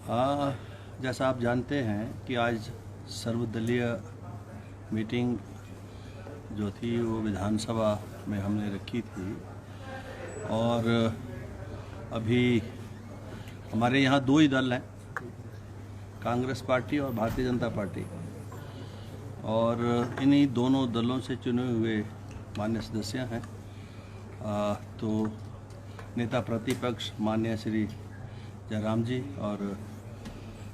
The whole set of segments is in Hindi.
हाँ, जैसा आप जानते हैं कि आज सर्वदलीय मीटिंग जो थी वो विधानसभा में हमने रखी थी और अभी हमारे यहाँ दो ही दल हैं, कांग्रेस पार्टी और भारतीय जनता पार्टी, और इन्हीं दोनों दलों से चुने हुए मान्य सदस्य हैं। तो नेता प्रतिपक्ष माननीय श्री जयराम जी और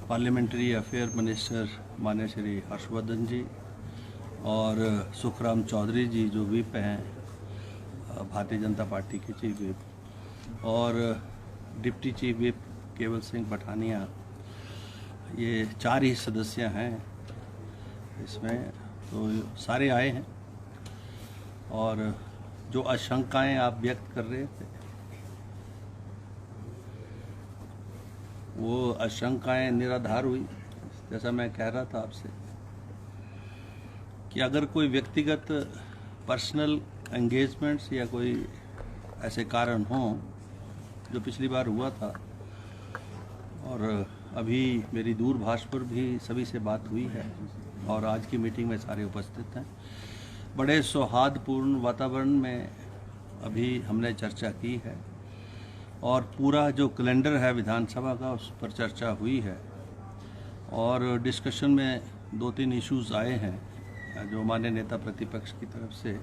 पार्लियामेंट्री अफेयर मिनिस्टर माननीय श्री हर्षवर्धन जी और सुखराम चौधरी जी जो व्हिप हैं भारतीय जनता पार्टी के चीफ व्हिप, और डिप्टी चीफ व्हिप केवल सिंह पठानिया, ये 4 ही सदस्य हैं इसमें। तो सारे आए हैं और जो आशंकाएं आप व्यक्त कर रहे थे वो आशंकाएं निराधार हुई। जैसा मैं कह रहा था आपसे कि अगर कोई व्यक्तिगत पर्सनल एंगेजमेंट्स या कोई ऐसे कारण हों जो पिछली बार हुआ था, और अभी मेरी दूरभाष पर भी सभी से बात हुई है और आज की मीटिंग में सारे उपस्थित हैं, बड़े सौहार्दपूर्ण वातावरण में अभी हमने चर्चा की है और पूरा जो कैलेंडर है विधानसभा का उस पर चर्चा हुई है। और डिस्कशन में 2-3 इश्यूज आए हैं जो माननीय नेता प्रतिपक्ष की तरफ से,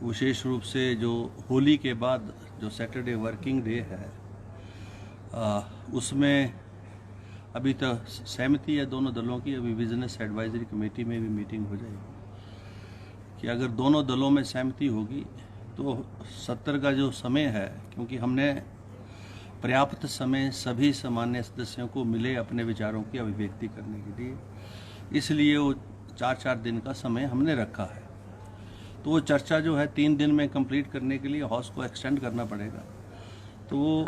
विशेष रूप से जो होली के बाद जो सैटरडे वर्किंग डे है उसमें अभी तक सहमति है दोनों दलों की। अभी बिजनेस एडवाइजरी कमेटी में भी मीटिंग हो जाएगी कि अगर दोनों दलों में सहमति होगी तो 70 का जो समय है, क्योंकि हमने पर्याप्त समय सभी सामान्य सदस्यों को मिले अपने विचारों की अभिव्यक्ति करने के लिए, इसलिए वो 4-4 दिन का समय हमने रखा है। तो वो चर्चा जो है 3 दिन में कंप्लीट करने के लिए हाउस को एक्सटेंड करना पड़ेगा। तो वो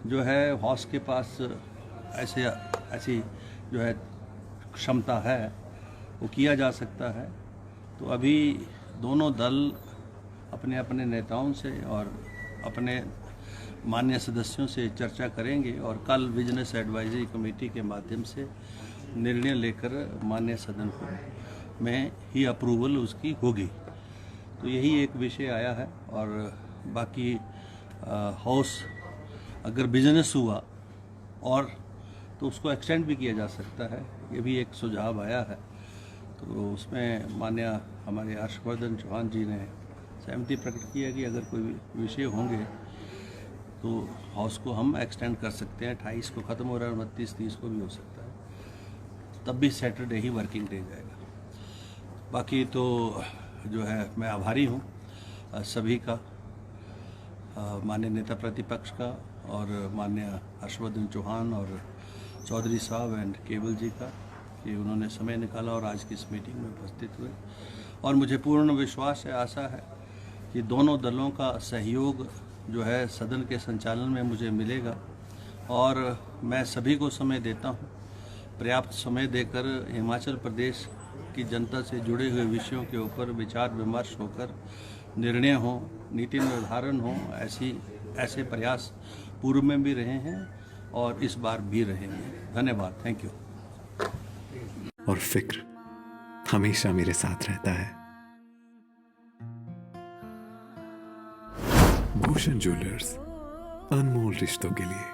जो है हाउस के पास ऐसी जो है क्षमता है वो किया जा सकता है। तो अभी दोनों दल अपने अपने नेताओं से और अपने मान्य सदस्यों से चर्चा करेंगे और कल बिजनेस एडवाइजरी कमेटी के माध्यम से निर्णय लेकर मान्य सदन को में ही अप्रूवल उसकी होगी। तो यही एक विषय आया है। और बाकी हाउस अगर बिजनेस हुआ और तो उसको एक्सटेंड भी किया जा सकता है, ये भी एक सुझाव आया है। तो उसमें माननीय हमारे हर्षवर्धन चौहान जी ने सहमति प्रकट की है कि अगर कोई विषय होंगे तो हाउस को हम एक्सटेंड कर सकते हैं। 28 को ख़त्म हो रहा है, 29-30 को भी हो सकता है, तब भी सैटरडे ही वर्किंग डे जाएगा। बाकी तो जो है मैं आभारी हूँ सभी का, माननीय नेता प्रतिपक्ष का और माननीय हर्षवर्धन चौहान और चौधरी साहब एंड केवल जी का कि उन्होंने समय निकाला और आज की इस मीटिंग में उपस्थित हुए। और मुझे पूर्ण विश्वास है, आशा है कि दोनों दलों का सहयोग जो है सदन के संचालन में मुझे मिलेगा। और मैं सभी को समय देता हूँ, पर्याप्त समय देकर हिमाचल प्रदेश की जनता से जुड़े हुए विषयों के ऊपर विचार विमर्श होकर निर्णय हो, नीति निर्धारण हो। ऐसे प्रयास पूर्व में भी रहे हैं और इस बार भी रहेंगे। धन्यवाद, थैंक यू। और फिक्र हमेशा मेरे साथ रहता है। भूषण ज्वेलर्स, अनमोल रिश्तों के लिए।